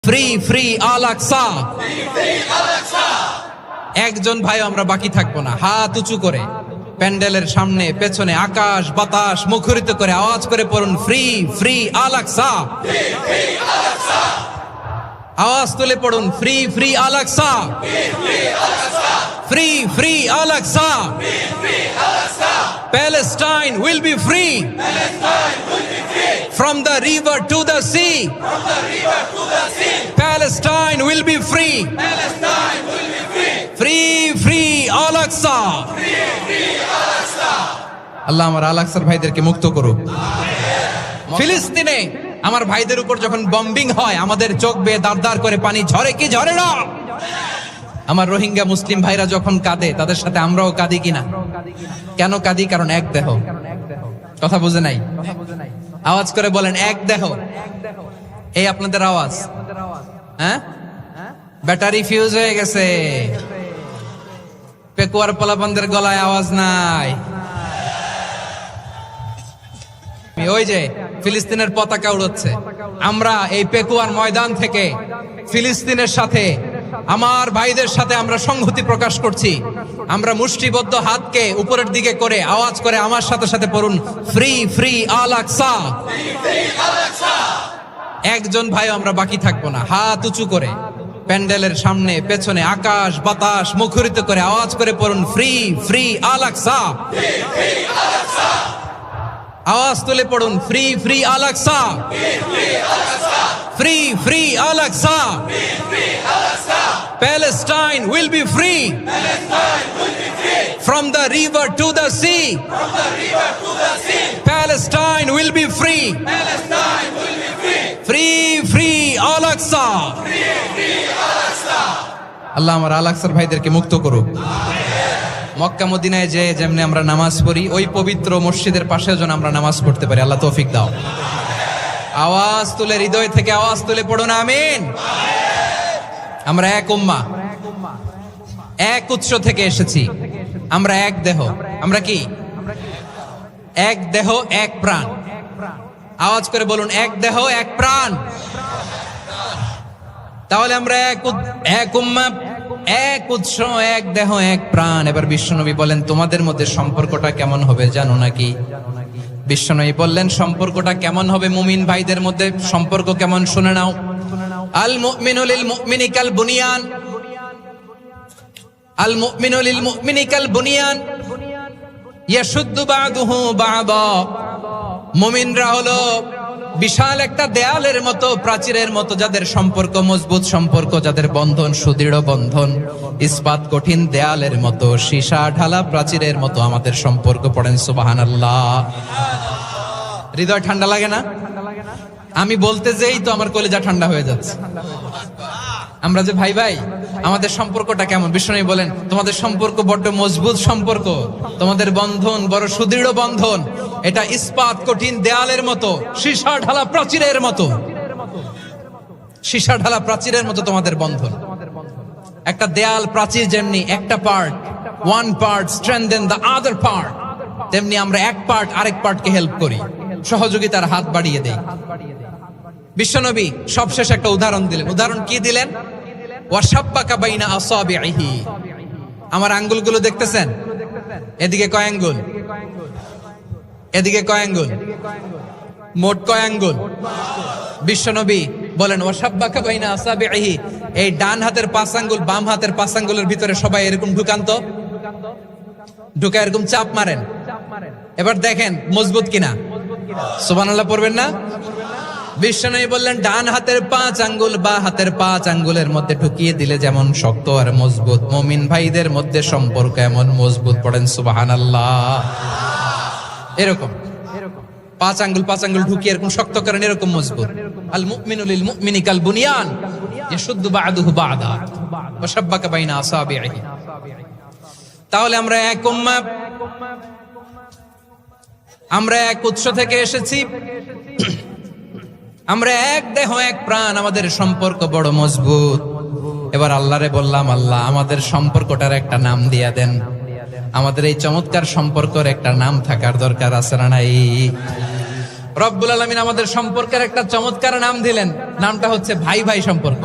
Free free আল আকসা। একজন ভাই আমরা বাকি থাকবো না। হাত উঁচু করে প্যান্ডেলের সামনে পেছনে আকাশ বাতাস মুখরিত করে আওয়াজ করে পড়ুন ফ্রি ফ্রি আল আকসা। আওয়াজ তুলে পড়ুন free free Al Aqsa, free free Al Aqsa. Palestine will be free from the river to the sea. Palestine will be free. Free free Al Aqsa. আল্লাহ আমার আল আকসার ভাইদেরকে মুক্ত করুক। ফিলিস্তিনে আমার ভাইদের উপর যখন বম্বিং হয় আমাদের চোখ বেয়ে দাঁড় দাঁড় করে পানি ঝরে কি ঝরে না? আমার রোহিঙ্গা মুসলিম ভাইরা যখন কাঁদে তাদের সাথে আমরাও কাঁদি কিনা? কেন কাঁদি? কারণ এক দেহ। কথা বুঝে নাই? আওয়াজ করে বলেন এক দেহ। এই আপনাদের আওয়াজ। হ্যাঁ, ব্যাটারি ফিউজ হয়ে গেছে, পেকুয়ার পোলাপানদের গলায় আওয়াজ নাই। ওই যে ফিলিস্তিনের পতাকা উড়ছে, আমরা এই পেকুয়ার ময়দান থেকে ফিলিস্তিনের সাথে আমার ভাইদের সাথে আমরা সংহতি প্রকাশ করছি। আমরা মুষ্টিবদ্ধ হাতকে উপরের দিকে করে আওয়াজ করে আমার সাথে সাথে পড়ুন ফ্রি ফ্রি আল আকসা। একজন ভাই আমরা বাকি থাকবো না। হাত উঁচু করে প্যান্ডেলের সামনে পেছনে আকাশ বাতাস মুখরিত করে আওয়াজ করে পড়ুন ফ্রি ফ্রি আল আকসা। আওয়াজ তুলে পড়ুন free free Al Aqsa, free free Al Aqsa. Palestine will be free from the river to the sea. Palestine will be free. Free free Al Aqsa. আল্লাহ আমার আল আকসার ভাইদেরকে মুক্ত করুক। মক্কা মদিনায় যে যেমনি আমরা নামাজ পড়ি ওই পবিত্র মসজিদের পাশে যেন আমরা নামাজ পড়তে পারি। আল্লাহ তৌফিক দাও। আওয়াজ তুলে হৃদয় থেকে আওয়াজ তুলে পড়ুন আমিন। আমরা এক উম্মাহ, এক উৎস থেকে এসেছি। আমরা এক দেহ। আমরা কি? এক দেহ এক প্রাণ। আওয়াজ করে বলুন এক দেহ এক প্রাণ। তাহলে আমরা এক উম্মাহ, এক উৎস, এক দেহ এক প্রাণ। এবার বিশ্বনবী বলেন তোমাদের মধ্যে সম্পর্কটা কেমন হবে জানো নাকি? বিশ্বনবী বললেন সম্পর্কটা কেমন হবে মুমিন ভাইদের মধ্যে? সম্পর্ক কেমন শুনে নাও। আল মুমিনু লিল মুমিনি কাল বুনিয়ান, আল মুমিনু লিল মুমিনি কাল বুনিয়ান ইয়াশুদ্দু বা'দুহু বা'দা। মুমিনরা হলো বিশাল একটা দেয়ালের মতো, প্রাচীরের মতো, যাদের সম্পর্ক মজবুত সম্পর্ক, যাদের বন্ধন সুদৃঢ় বন্ধন, ইস্পাত কঠিন দেয়ালের মতো, সীসা ঢালা প্রাচীরের মতো আমাদের সম্পর্ক। পড়েন সুবহানাল্লাহ। হৃদয় ঠান্ডা লাগে না? আমি বলতে যেই তো আমার কলিজা ঠান্ডা হয়ে যাচ্ছে। আমরা যে ভাই ভাই, আমাদের সম্পর্কটা কেমন? বিষ্ণু বলেন তোমাদের সম্পর্ক বড্ড মজবুত সম্পর্ক, তোমাদের বন্ধন বড় সুদৃঢ় বন্ধন। এটা ইস্পাত কঠিন দেয়ালের মতো, সীসা ঢালা প্রাচীরের মতো, সীসা ঢালা প্রাচীরের মতো তোমাদের বন্ধন। একটা দেয়াল প্রাচীর যেমনি একটা part, one part strengthen the other part, তেমনি আমরা এক পার্ট আরেক পার্টকে হেল্প করি, সহযোগিতার হাত বাড়িয়ে দেই। বিশ্বনবী সবশেষ একটা উদাহরণ দিলেন। উদাহরণ কি দিলেন? ওয়াশাব্বাকা বাইনা আসাবিহি। আমার আঙ্গুলগুলো দেখতেছেন? এদিকে কয় আঙ্গুল? এদিকে কয় আঙ্গুল? মোট কয় আঙ্গুল? বিশ্বনবী বলেন ওয়াশাব্বাকা বাইনা আসাবিহি। এই ডান হাতের 5 আঙ্গুল বাম হাতের 5 আঙ্গুলের ভিতরে সবাই এরকম ঢুকান তো, ঢুকা এরকম চাপ মারেন। এবার দেখেন মজবুত কিনা। সুবহানাল্লাহ পড়বেন না? বিশ্বনবী বললেন ডান হাতের 5 আঙ্গুল বা হাতের 5 আঙ্গুলের মধ্যে ঢুকিয়ে দিলে যেমন শক্ত আর মজবুত, মুমিন ভাইদের মধ্যে সম্পর্ক এমন মজবুত। পড়েন সুবহানাল্লাহ। এরকম 5 আঙ্গুল ঢুকিয়ে এরকম শক্ত করেন, এরকম মজবুত। আল মুমিনু লিল মুমিনি কাল বুনিয়ান ইয়াশুদ্দু বা'দুহু বা'দা ওয়া শাব্বাকা বাইনা আসাবিহি। তাহলে আমরা এক উম্মাহ, আমরা এক উৎস থেকে এসেছি, আমরা এক দেহ এক প্রাণ, আমাদের সম্পর্ক বড় মজবুত। এবার আল্লাহরে বললাম আল্লাহ আমাদের সম্পর্কটার একটা নাম দিয়া দেন। আমাদের এই চমৎকার সম্পর্কের একটা নাম থাকার দরকার আছে না নাই? রব্বুল আলামিন আমাদের সম্পর্কের একটা চমৎকার নাম দিলেন, নামটা হচ্ছে ভাই ভাই সম্পর্ক।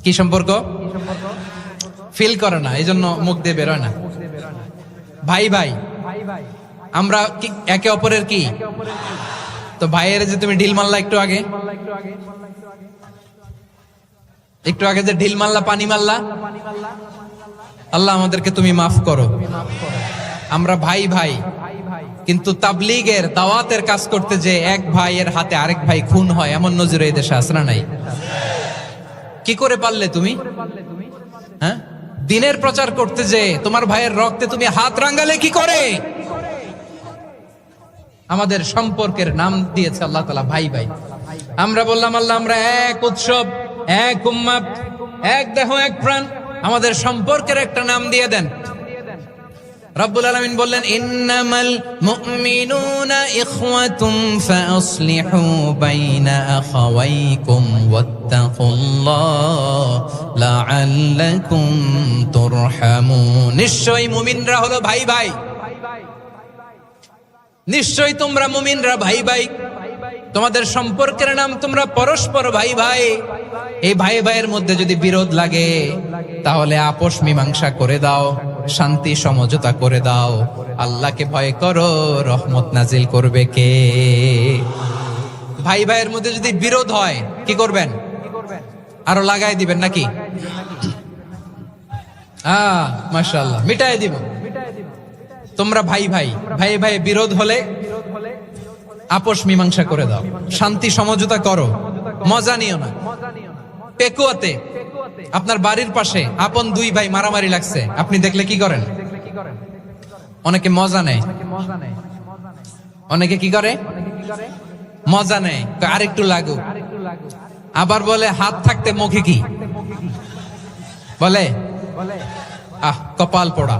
কি সম্পর্ক? ফিল করে না, এই জন্য মুখ দিয়ে বেরোয় না। ভাই ভাই, আমরা একে অপরের কি? তো ভাইয়ের যে তুমি ঢিল মারলা একটু আগে যে ঢিল মারলা, পানি মারলা, আল্লাহ আমাদেরকে তুমি মাফ করো। আমরা ভাই ভাই, কিন্তু তাবলীগের দাওয়াতের কাজ করতে যে এক ভাইয়ের হাতে আরেক ভাই খুন হয়, এমন নজির এই দেশে আছে না নাই? কি করে পারলে তুমি? হ্যাঁ, দিনের প্রচার করতে যে তোমার ভাইয়ের রক্তে তুমি হাত রাঙ্গালে কি করে? আমাদের সম্পর্কের নাম দিয়েছে আল্লাহ তাআলা ভাই ভাই। আমরা বললাম আল্লাহ আমরা এক উৎসব, এক উম্মাত, এক দেহ, এক প্রাণ, আমাদের সম্পর্কের একটা নাম দিয়ে দেন। রব্বুল আলামিন বললেন ইন্নামাল মুমিনুনা ইখওয়াতুম ফাসলিহু বাইনা আখাওয়াইকুম ওয়াত্তাকুল্লাহ লাআল্লাকুম তুরহামুন। নিশ্চয়ই মুমিনরা হলো ভাই ভাই, নিশ্চয়ই তোমরা মুমিনরা ভাই ভাই, তোমাদের সম্পর্কের নাম তোমরা পরস্পর ভাই ভাই। এই ভাই ভাইয়ের মধ্যে যদি বিরোধ লাগে তাহলে আপোষ মীমাংসা করে দাও, শান্তি সমঝোতা করে দাও। আল্লাহকে ভয় করো, রহমত নাজিল করবে কে? ভাই ভাইয়ের মধ্যে যদি বিরোধ হয় কি করবেন? আরো লাগাই দিবেন নাকি? মাশাআল্লাহ, মিটাই দিব। তোমরা ভাই ভাই, ভাই ভাই বিরোধ হলে আপোষ মীমাংসা করে দাও, শান্তি সমঝোতা করো, মজা নিও না। পেকুয়াতে আপনার বাড়ির পাশে আপন দুই ভাই মারামারি লাগছে, আপনি দেখলে কি করেন? অনেকে মজা নেয়, অনেকে কি করে? মজা নেয়, আরেকটু লাগুক। আবার বলে হাত থাকতে মুখে কি বলে? কপাল পোড়া,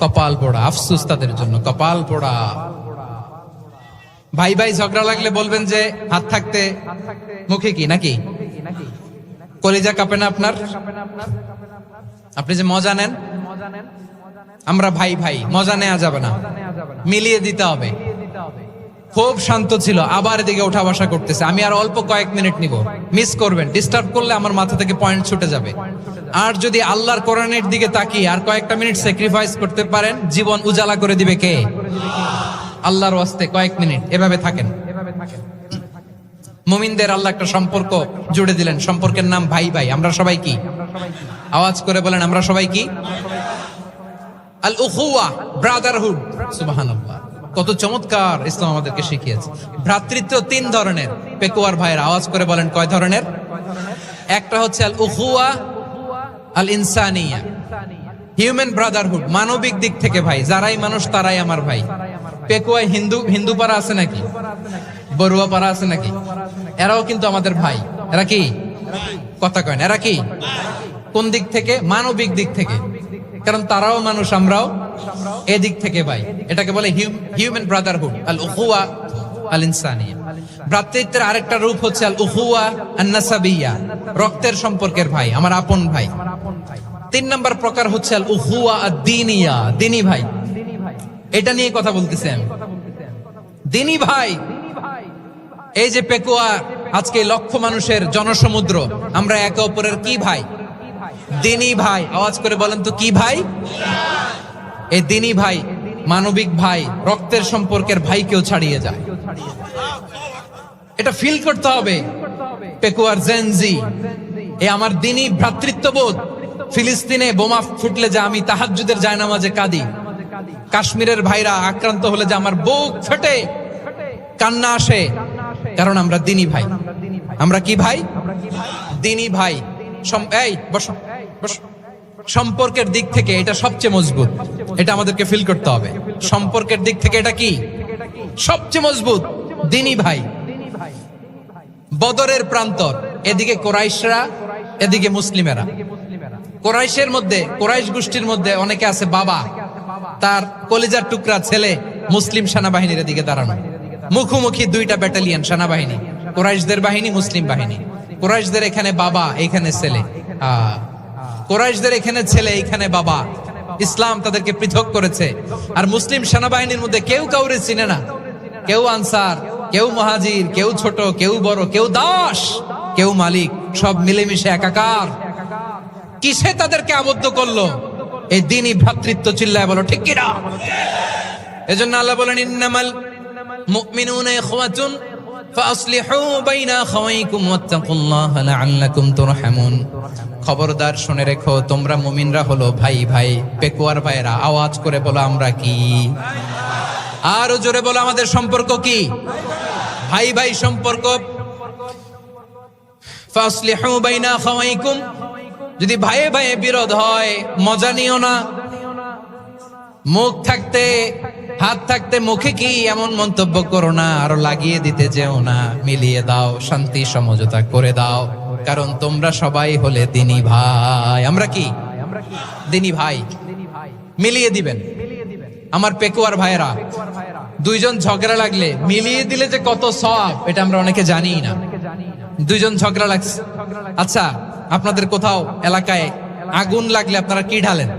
কপাল পোড়া। আফসোস তাদের জন্য, কপাল পোড়া। ভাই ভাই ঝগড়া লাগলে বলবেন যে হাত থাকতে মুখে কি, নাকি? কলিজা কাঁপে না আপনার? আপনি যে মজা নেন। আমরা ভাই ভাই, মজা নেওয়া যাবে না, মিলিয়ে দিতে হবে। খুব শান্ত ছিল, আবার এদিকে ওঠা বসা করতেছে। আমি আর অল্প কয়েক মিনিট নিব, মিস করবেন। ডিস্টার্ব করলে আমার মাথা থেকে পয়েন্ট ছুটে যাবে। আর যদি আল্লাহর কোরআনের দিকে তাকিয়ে আর কয়েকটা মিনিট স্যাক্রিফাইস করতে পারেন, জীবন উজালা করে দিবে কে? আল্লাহর ওয়াস্তে কয়েক মিনিট এভাবে থাকেন। মুমিনদের আল্লাহ একটা সম্পর্ক জুড়ে দিলেন, সম্পর্কের নাম ভাই ভাই। আমরা সবাই কি? আওয়াজ করে বলেন, আমরা সবাই কি? আল উখুয়া, ব্রাদারহুড। সুবহানাল্লাহ, কত চমৎকার ইসলাম আমাদেরকে শিখিয়েছে। ভ্রাতৃত্ব তিন ধরনের। পেকুয়ার ভাইয়ের আওয়াজ করে বলেন কয় ধরনের? একটা হচ্ছে আল উখুয়া আল ইনসানিয়া, হিউম্যান ব্রাদারহুড, মানবিক দিক থেকে ভাই। যারাই মানুষ তারাই আমার ভাই। পেকুয়ায় হিন্দু পাড়া আছে নাকি? বড়ুয়া পাড়া আছে নাকি? এরাও কিন্তু আমাদের ভাই। এরা কি? কথা কয় না, এরা কি? কোন দিক থেকে? মানবিক দিক থেকে। কারণ তারাও মানুষ, আমরাও এদিক থেকে ভাই। এটাকে বলে হিউম্যান ব্রাদারহুড, আল উখুয়া আল ইনসানিয়া। ভ্রাতৃত্বের আরেকটা রূপ হচ্ছে আল উখুয়া আন নাসাবিয়া, রক্তের সম্পর্কের ভাই, আমার আপন ভাই। তিন নম্বর প্রকার হচ্ছে আল উখুয়া আদ দীনিয়া, দিনী ভাই। এটা নিয়ে কথা বলতেছি আমি, দিনী ভাই। এই যে পেকুয়া, আজকে লক্ষ মানুষের জনসমুদ্র, আমরা একে অপরের কি ভাই? দিনী ভাই। আওয়াজ করে বলেন তো কি ভাই? এই দিনী ভাই, মানবিক ভাই, রক্তের সম্পর্কের ভাইকেও ছাড়িয়ে যায়। এটা ফিল করতে হবে। পেকুয়ার জেনজি, এ আমার দিনী ভ্রাতৃত্ববোধ। ফিলিস্তিনে বোমা ফুটলে যে আমি তাহাজ্জুদের জায়নামাজে কাঁদি, কাশ্মীরের ভাইরা আক্রান্ত হলে যে আমার বুক ফেটে কান্না আসে, কারণ আমরা দিনী ভাই। আমরা কি ভাই? দিনী ভাই। এই বসো, সম্পর্কের দিক থেকে এটা সবচেয়ে মজবুত। এটা আমাদেরকে ফিল করতে হবে। সম্পর্কের দিক থেকে এটা কি? সবচেয়ে মজবুত, দিনী ভাই। বদরের প্রান্তর, এদিকে কোরাইশরা, এদিকে মুসলিমেরা। কোরাইশের মধ্যে, কোরাইশ গোষ্ঠীর মধ্যে অনেকে আছে বাবা, তার কলিজার টুকরা ছেলে মুসলিম সেনাবাহিনীর দিকে দাঁড়ানো। মুখোমুখি দুইটা ব্যাটালিয়ন সেনাবাহিনী, কোরাইশদের বাহিনী, মুসলিম বাহিনী। কোরাইশদের এখানে বাবা, এখানে ছেলে। কোরাইশদের এখানে ছেলে, এখানে বাবা। ইসলাম তাদেরকে পৃথক করেছে। আর মুসলিম সেনাবাহিনীর মধ্যে কেউ কাউরে চিনে না। কেউ আনসার, কেউ মুহাজির, কেউ ছোট, কেউ বড়, কেউ দাস, কেউ মালিক, সব মিলেমিশে একাকার। কিসে তাদেরকে আবদ্ধ করলো? এই দ্বীনি ভ্রাতৃত্ব। চিল্লায় বলো ঠিক কিনা? এজন্য আল্লাহ বলেন, ইন্নামাল মুমিনুনা ইখওয়াতুন ফাসলিহু বাইনা আখাওয়াইকুম ওয়াত্তাকুল্লাহা লাআল্লাকুম তুরহামুন। খবরদার শুনে রেখো, তোমরা মুমিনরা হলো ভাই ভাই, পেকুয়ার ভাইরা। আওয়াজ করে বলো আমরা কি? আরো জোরে বলো আমাদের সম্পর্ক কি? ভাই ভাই সম্পর্ক। ফাসলিহু বাইনা আখাওয়াইকুম। যদি ভাইয়ে ভাইয়ে বিরোধ হয় মজা নিও না। মুখ থাকতে হাত থাকতে মুখে কি এমন মন্তব্য করো না, আরো লাগিয়ে দিতে যেও না। মিলিয়ে দাও, শান্তি সমঝোতা করে দাও, কারণ তোমরা সবাই হলে দ্বীনি ভাই। আমরা কি? দ্বীনি ভাই। মিলিয়ে দিবেন। আমার পেকুয়ার ভাইয়েরা, দুইজন ঝগড়া লাগলে মিলিয়ে দিলে যে কত সওয়াব, এটা আমরা অনেকে জানি না। দুইজন ঝগড়া লাগছে, আচ্ছা আপনাদের কোথাও এলাকায় আগুন লাগলে আপনারা কি ঢালেন?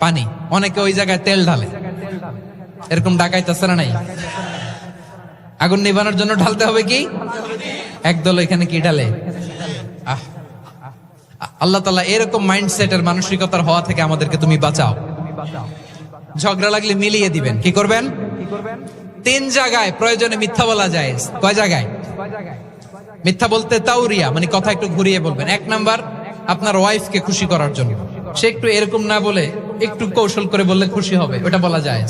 পানি। অনেকে ওই জায়গায় তেল ঢালে। এরকম ডাকাইতেছে না নাই? আগুন নিভানোর জন্য ঢালতে হবে কি? একদল এখানে কি ঢালে? আল্লাহ তাআলা এরকম মাইন্ডসেটের মানসিকতার হওয়া থেকে আমাদেরকে তুমি বাঁচাও। ঝগড়া লাগলে মিলিয়ে দিবেন। কি করবেন? 3 জায়গায় প্রয়োজনে মিথ্যা বলা যায়। কয় জায়গায় মিথ্যা বলতে? তাওরিয়া, মানে কথা একটু ঘুরিয়ে বলবেন। 1 নাম্বার, আপনার ওয়াইফকে খুশি করার জন্য। সে একটু এরকম না বলে একটু কৌশল করে বললে খুশি হবে, ওটা বলা যায়।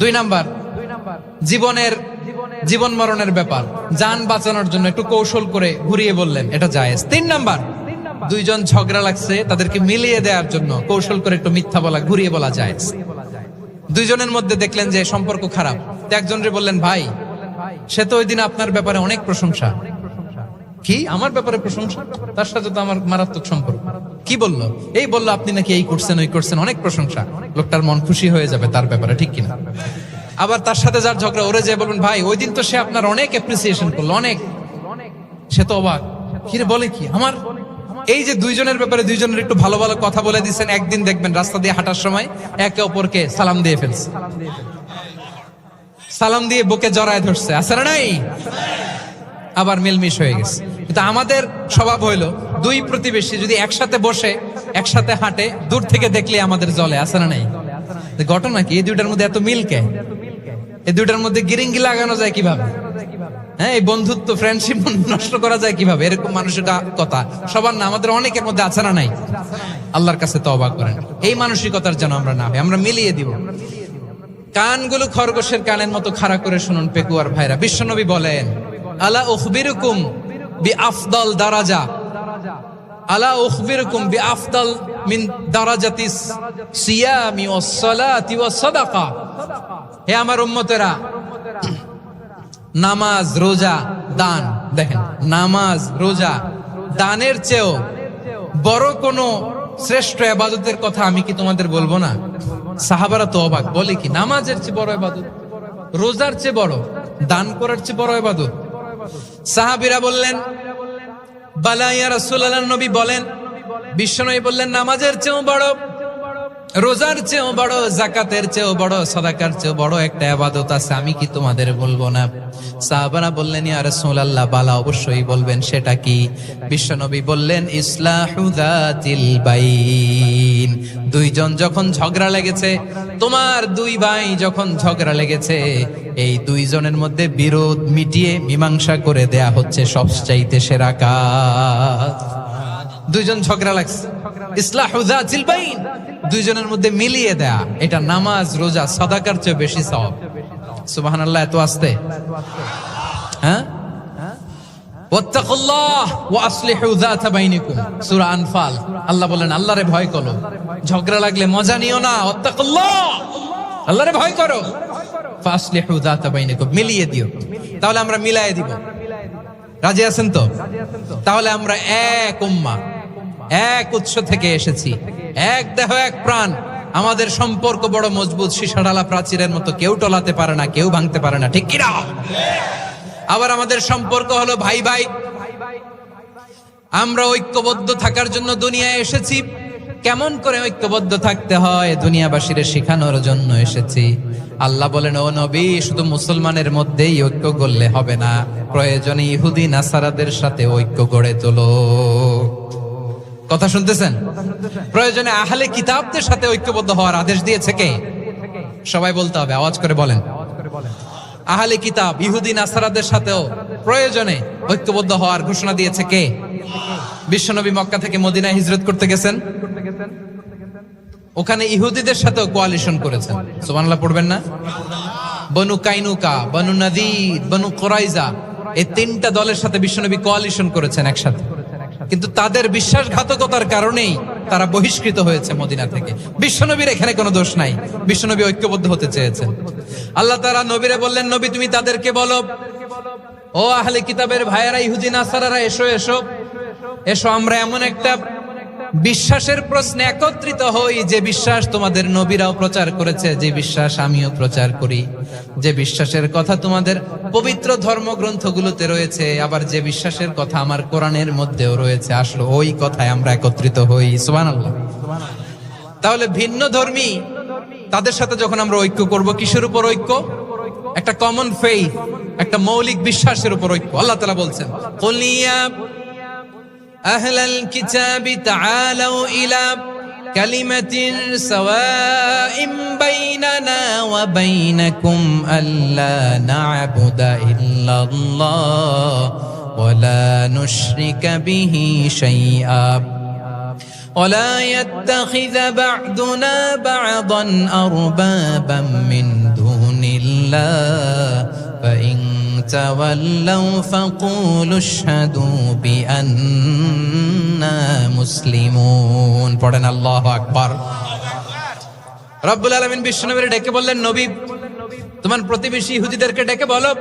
2 নাম্বার, জীবন মরণের ব্যাপার, জান বাঁচানোর জন্য একটু কৌশল করে ঘুরিয়ে বললেন, এটা জায়েজ। 3 নাম্বার, দুইজন ঝগড়া লাগছে তাদেরকে মিলিয়ে দেওয়ার জন্য কৌশল করে একটু মিথ্যা বলা, ঘুরিয়ে বলা জায়েজ। দুইজনের মধ্যে দেখলেন যে সম্পর্ক খারাপ, তো একজনরে বললেন, ভাই সে তো ওই দিন আপনার ব্যাপারে অনেক প্রশংসা। কি আমার ব্যাপারে প্রশংসা? তার সাথে তো আমার মারাত্মক সম্পর্ক। কি বললো? এই বললো আপনি নাকি এই করছেন ওই করছেন, অনেক প্রশংসা। লোকটার মন খুশি হয়ে যাবে তার ব্যাপারে, ঠিক কিনা? আবার তার সাথে যার ঝগড়া, ওরে যে বলবেন, ভাই ওই দিন তো সে আপনার অনেক অ্যাপ্রিসিয়েশন করলো, অনেক। সে তো অবাক, কিরে বলে কি? আমার এই যে দুইজনের ব্যাপারে দুইজনের একটু ভালো ভালো কথা বলে দিচ্ছেন, একদিন দেখবেন রাস্তা দিয়ে হাঁটার সময় একে অপরকে সালাম দিয়ে ফেলছে, সালাম দিয়ে বুকে জড়ায় ধরছে, আছে না নাই? আবার মিলমিশ হয়ে গেছে। কিন্তু আমাদের স্বভাব হইলো, দুই প্রতিবেশী যদি একসাথে বসে একসাথে হাঁটে, দূর থেকে দেখলে আমাদের জ্বলে, আছে না নাই? ঘটনা কি? এই দুইটার মধ্যে এত মিল কে? এই দুইটার মধ্যে গিরিঙ্গি লাগানো যায় কিভাবে? হ্যাঁ, এই বন্ধুত্ব ফ্রেন্ডশিপ নষ্ট করা যায় কিভাবে? এরকম মানসিকতা সবার না, আমাদের অনেকের মধ্যে আছে না নাই? আল্লাহর কাছে তওবা করেন, এই মানসিকতার যেন আমরা না হই, আমরা মিলিয়ে দিব। কানগুলো খরগোশের কানের মতো খাড়া করে শুনুন পেকুয়ার ভাইরা। বিশ্বনবী বলেন, আলা উখবিরুকুম বিআফদাল দারাজা, আলা উখবিরুকুম বিআফদাল মিন দারাজাতিস সিয়ামি ওয়াস সালাতি ওয়াস সাদাকা। হে আমার উম্মতেরা, নামাজ, রোজা, দান, দেখেন নামাজ, রোজা, দানের চেয়েও বড় কোন শ্রেষ্ঠ ইবাদতের কথা আমি কি তোমাদের বলবো না? সাহাবারা তো অবাক, বলে কি নামাজের চেয়ে বড় ইবাদত, রোজার চেয়ে বড়, দান করার চেয়ে বড় ইবাদত? সাহাবীরা বললেন, বালা ইয়া রাসূলুল্লাহ। নবী বলেন, বিশ্বনবী বললেন, নামাজের চেয়েও বড়, রোজার চেয়েও বড়, যাকাতের চেয়েও বড়, সাদাকার চেয়েও বড় একটা ইবাদত আছে, আমি কি তোমাদের বলবো না? সাহাবারা বললেন, ইয়া রাসূলুল্লাহ, বালা অবশ্যই বলবেন, সেটা কি? বিশ্বনবী বললেন, ইসলাহু যাতিল বাইন। দুইজন যখন ঝগড়া লেগেছে, তোমার দুই ভাই যখন ঝগড়া লেগেছে, এই দুইজনের মধ্যে বিরোধ মিটিয়ে মীমাংসা করে দেয়া হচ্ছে সবচাইতে সেরা কাজ। দুইজন ঝগড়া লাগছে, ইসলাহু যাতিল বাইন, দুইজনের মধ্যে মিলিয়ে দেয়া, এটা নামাজ, রোজা, সাদাকার চেয়ে বেশি সওয়াব। সুবহানাল্লাহ, এত আস্তে? হ্যাঁ, ওয়াত্তাকুল্লাহ ওয়া আসলিহু যাতা বাইনিকুম, সূরা আনফাল। আল্লাহ বলেন, আল্লাহরে ভয় করো, ঝগড়া লাগলে মজা নিও না, ওয়াত্তাকুল্লাহ, আল্লাহরে ভয় করো, ফাসলিহু যাতা বাইনিকুম, মিলিয়ে দিও। তাহলে আমরা মিলায়ে দিব। রাজি আছেন তো? তাহলে আমরা এক উম্মাহ, এক উৎস থেকে এসেছি, এক দেহ এক প্রাণ, আমাদের সম্পর্ক বড় মজবুত, সীসাডালা প্রাচীরের মতো, কেউ টলাতে পারে না, কেউ ভাঙতে পারে না, ঠিক কিনা? আবার আমাদের সম্পর্ক হলো ভাই ভাই। আমরা ঐক্যবদ্ধ থাকার জন্য দুনিয়ায় এসেছি, কেমন করে ঐক্যবদ্ধ থাকতে হয় দুনিয়াবাসীর শেখানোর জন্য এসেছি। আল্লাহ বলেন, ও নবী, শুধু মুসলমানের মধ্যেই ঐক্য গড়লে হবে না, প্রয়োজনে ইহুদি নাসারাদের সাথে ঐক্য গড়ে তোলো। কথা শুনতেছেন? প্রয়োজনে আহলে কিতাবদের সাথে ঐক্যবদ্ধ হওয়ার আদেশ দিয়েছে কে? সবাই বলতে হবে, আওয়াজ করে বলেন। আহলে কিতাব ইহুদি নাসারাদের সাথেও প্রয়োজনে ঐক্যবদ্ধ হওয়ার ঘোষণা দিয়েছে কে? বিশ্বনবী মক্কা থেকে মদিনায় হিজরত করতে গেছেন, ওখানে ইহুদিদের সাথেও কোয়ালিশন করেছেন। সুবহানাল্লাহ পড়বেন না? বনু কাইনুকা, বনু নাদির, বনু কুরাইজা, এই তিনটা দলের সাথে বিশ্বনবী কোয়ালিশন করেছেন একসাথে। কিন্তু তাদের বিশ্বাসঘাতকতার কারণেই তারা বহিষ্কৃত হয়েছে মদিনা থেকে। বিশ্বনবীর এখানে কোনো দোষ নাই, বিশ্বনবী ঐক্যবদ্ধ হতে চেয়েছেন। আল্লাহ তাআলা নবীরে বললেন, নবী তুমি তাদেরকে বলো, ও আহলে কিতাবের ভাইয়েরা, ইহুদি নাসারারা, এসো এসো এসো, আমরা এমন একটা বিশ্বাসের প্রশ্নে একত্রিত হই যে বিশ্বাস তোমাদের নবীরাও প্রচার করেছে, যে বিশ্বাস আমিও প্রচার করি, যে বিশ্বাসের কথা তোমাদের পবিত্র ধর্মগ্রন্থগুলোতে রয়েছে, আবার যে বিশ্বাসের কথা আমার কোরআনের মধ্যেও রয়েছে। আসলে ওই কথায় আমরা একত্রিত হই। সুবহানাল্লাহ। তাহলে ভিন্ন ধর্মী তাদের সাথে যখন আমরা ঐক্য করব, কিসের উপর ঐক্য? একটা কমন ফেইথ, একটা মৌলিক বিশ্বাসের উপর ঐক্য। আল্লাহ তাআলা বলছেন, কুল ইয়া আহলাল কিতাবি তাআলাউ ইলা কালিমাতিন সাওয়াইম বাইনানা ওয়া বাইনাকুম আল্লা না'বুদা ইল্লাল্লাহ ওয়া লা নুশরিকা বিহি শাইআ ولا يتخذ بعضنا بعضا أربابا من دون الله فإن تولوا فقولوا اشهدوا بأننا مسلمون। পড়েন আল্লাহু আকবার। রব্বুল আলামিন বিশ্বনবীকে ডেকে বললেন, নবী তোমার প্রতিবেশী ইহুদিদেরকে ডেকে বলো,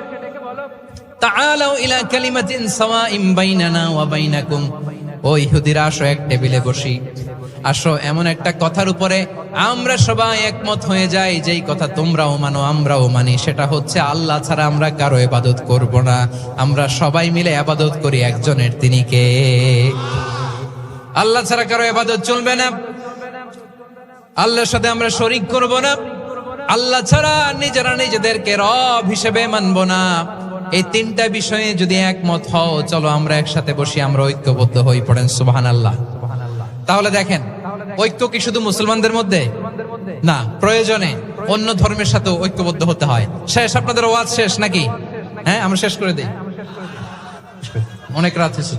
তাআলাউ ইলা কালিমাতিন সাওয়াইম বাইনানা ওয়া বাইনাকুম, ও ইহুদিরা আসো, এক টেবিলে বসি, আসো এমন একটা কথার উপরে আমরা সবাই একমত হয়ে যাই, যেই কথা তোমরাও মানো আমরাও মানি, সেটা হচ্ছে আল্লাহ ছাড়া আমরা কারো ইবাদত করব না, আমরা সবাই মিলে ইবাদত করি একজনের, তিনি কে? আল্লাহ ছাড়া কারো ইবাদত চলবে না, আল্লাহর সাথে আমরা শরীক করব না, আল্লাহ ছাড়া নিজেরা নিজেদেরকে রব হিসেবে মানব না। এই তিনটা বিষয়ে যদি একমত হও, চলো আমরা একসাথে বসি, আমরা ঐক্যবদ্ধ হই। পড়েন সুবহানাল্লাহ। তাহলে দেখেন, ঐক্য কি শুধু মুসলমানদের মধ্যে না, প্রয়োজনে অন্য ধর্মের সাথে ঐক্যবদ্ধ হতে হয়। শেষ? আপনাদের ওয়াজ শেষ নাকি? হ্যাঁ, আমরা শেষ করে দেই, অনেক রাত হয়েছে।